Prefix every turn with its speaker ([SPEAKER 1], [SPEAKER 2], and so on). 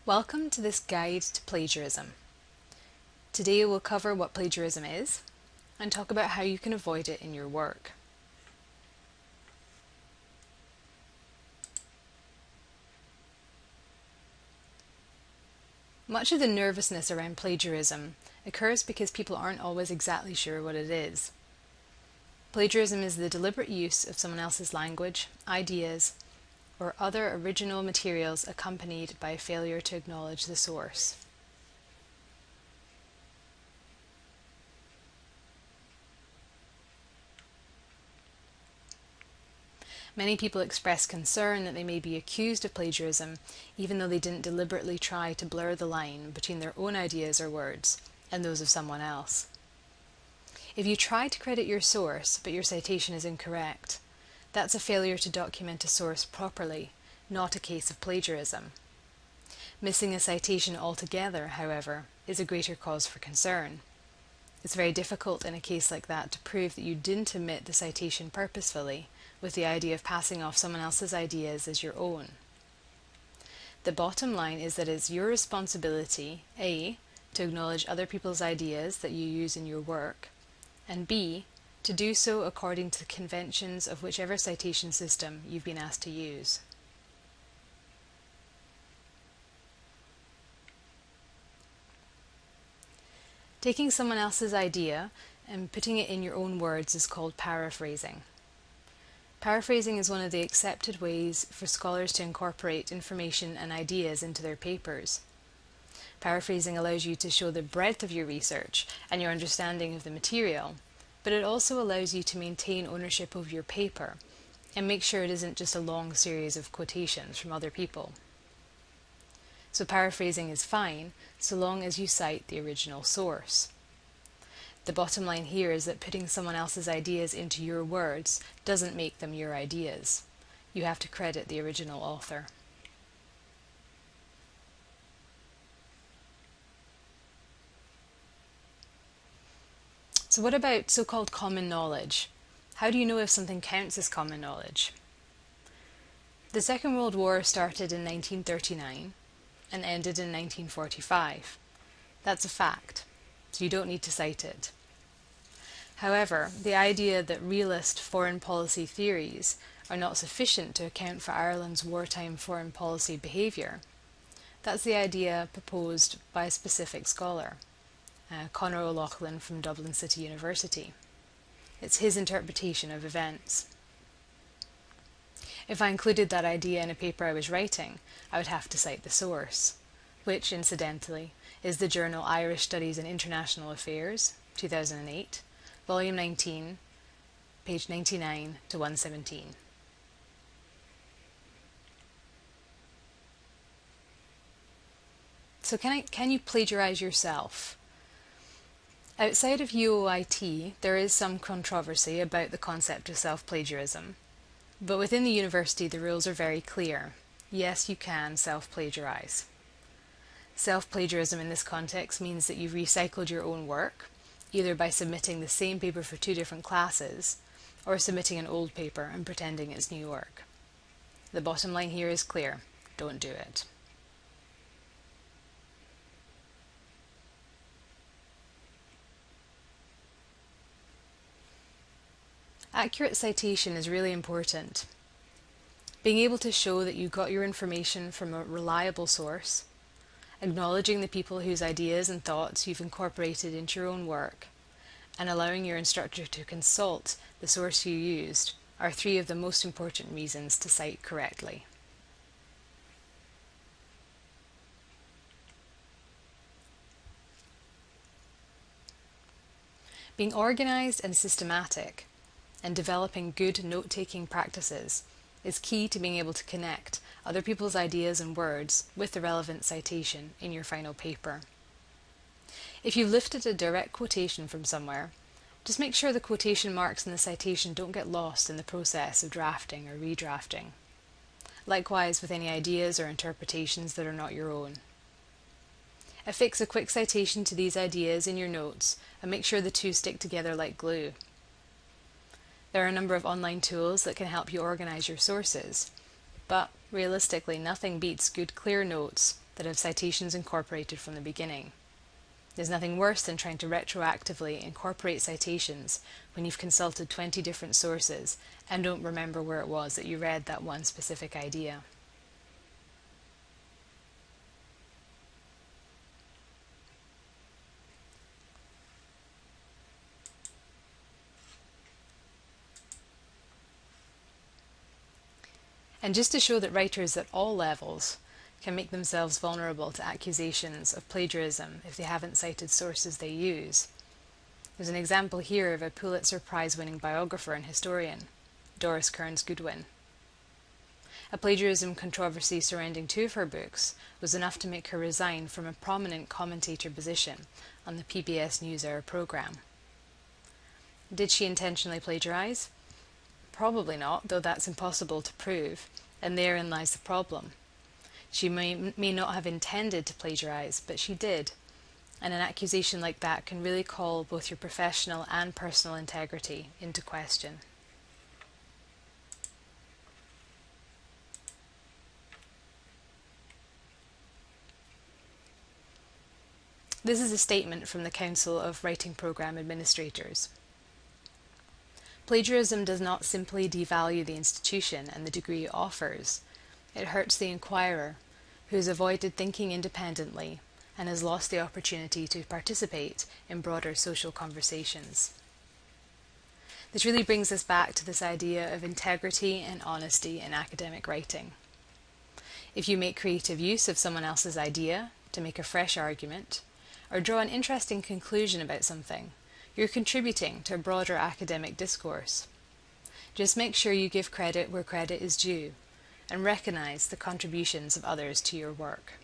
[SPEAKER 1] Welcome to this guide to plagiarism. Today we'll cover what plagiarism is and talk about how you can avoid it in your work. Much of the nervousness around plagiarism occurs because people aren't always exactly sure what it is. Plagiarism is the deliberate use of someone else's language, ideas, or other original materials accompanied by a failure to acknowledge the source. Many people express concern that they may be accused of plagiarism even though they didn't deliberately try to blur the line between their own ideas or words and those of someone else. If you try to credit your source but your citation is incorrect, that's a failure to document a source properly, not a case of plagiarism. Missing a citation altogether, however, is a greater cause for concern. It's very difficult in a case like that to prove that you didn't omit the citation purposefully with the idea of passing off someone else's ideas as your own. The bottom line is that it's your responsibility, A, to acknowledge other people's ideas that you use in your work, and B, to do so according to the conventions of whichever citation system you've been asked to use. Taking someone else's idea and putting it in your own words is called paraphrasing. Paraphrasing is one of the accepted ways for scholars to incorporate information and ideas into their papers. Paraphrasing allows you to show the breadth of your research and your understanding of the material, but it also allows you to maintain ownership of your paper and make sure it isn't just a long series of quotations from other people. So paraphrasing is fine so long as you cite the original source. The bottom line here is that putting someone else's ideas into your words doesn't make them your ideas. You have to credit the original author. So what about so-called common knowledge? How do you know if something counts as common knowledge? The Second World War started in 1939 and ended in 1945. That's a fact, so you don't need to cite it. However, the idea that realist foreign policy theories are not sufficient to account for Ireland's wartime foreign policy behaviour, that's the idea proposed by a specific scholar, Conor O'Loughlin from Dublin City University. It's his interpretation of events. If I included that idea in a paper I was writing, I would have to cite the source, which, incidentally, is the journal Irish Studies in International Affairs, 2008, volume 19, page 99 to 117. So can you plagiarize yourself? Outside of UOIT, there is some controversy about the concept of self-plagiarism, but within the university the rules are very clear. Yes, you can self-plagiarize. Self-plagiarism in this context means that you've recycled your own work, either by submitting the same paper for two different classes, or submitting an old paper and pretending it's new work. The bottom line here is clear: don't do it. Accurate citation is really important. Being able to show that you got your information from a reliable source, acknowledging the people whose ideas and thoughts you've incorporated into your own work, and allowing your instructor to consult the source you used are three of the most important reasons to cite correctly. Being organized and systematic and developing good note-taking practices is key to being able to connect other people's ideas and words with the relevant citation in your final paper. If you've lifted a direct quotation from somewhere, just make sure the quotation marks in the citation don't get lost in the process of drafting or redrafting. Likewise with any ideas or interpretations that are not your own. Affix a quick citation to these ideas in your notes and make sure the two stick together like glue. There are a number of online tools that can help you organize your sources, but realistically nothing beats good clear notes that have citations incorporated from the beginning. There's nothing worse than trying to retroactively incorporate citations when you've consulted 20 different sources and don't remember where it was that you read that one specific idea. And just to show that writers at all levels can make themselves vulnerable to accusations of plagiarism if they haven't cited sources they use, there's an example here of a Pulitzer Prize-winning biographer and historian, Doris Kearns Goodwin. A plagiarism controversy surrounding 2 of her books was enough to make her resign from a prominent commentator position on the PBS NewsHour program. Did she intentionally plagiarize? Probably not, though that's impossible to prove, and therein lies the problem. She may not have intended to plagiarize, but she did, and an accusation like that can really call both your professional and personal integrity into question. This is a statement from the Council of Writing Programme Administrators. Plagiarism does not simply devalue the institution and the degree it offers. It hurts the inquirer, who has avoided thinking independently and has lost the opportunity to participate in broader social conversations. This really brings us back to this idea of integrity and honesty in academic writing. If you make creative use of someone else's idea to make a fresh argument, or draw an interesting conclusion about something, you're contributing to a broader academic discourse. Just make sure you give credit where credit is due, and recognize the contributions of others to your work.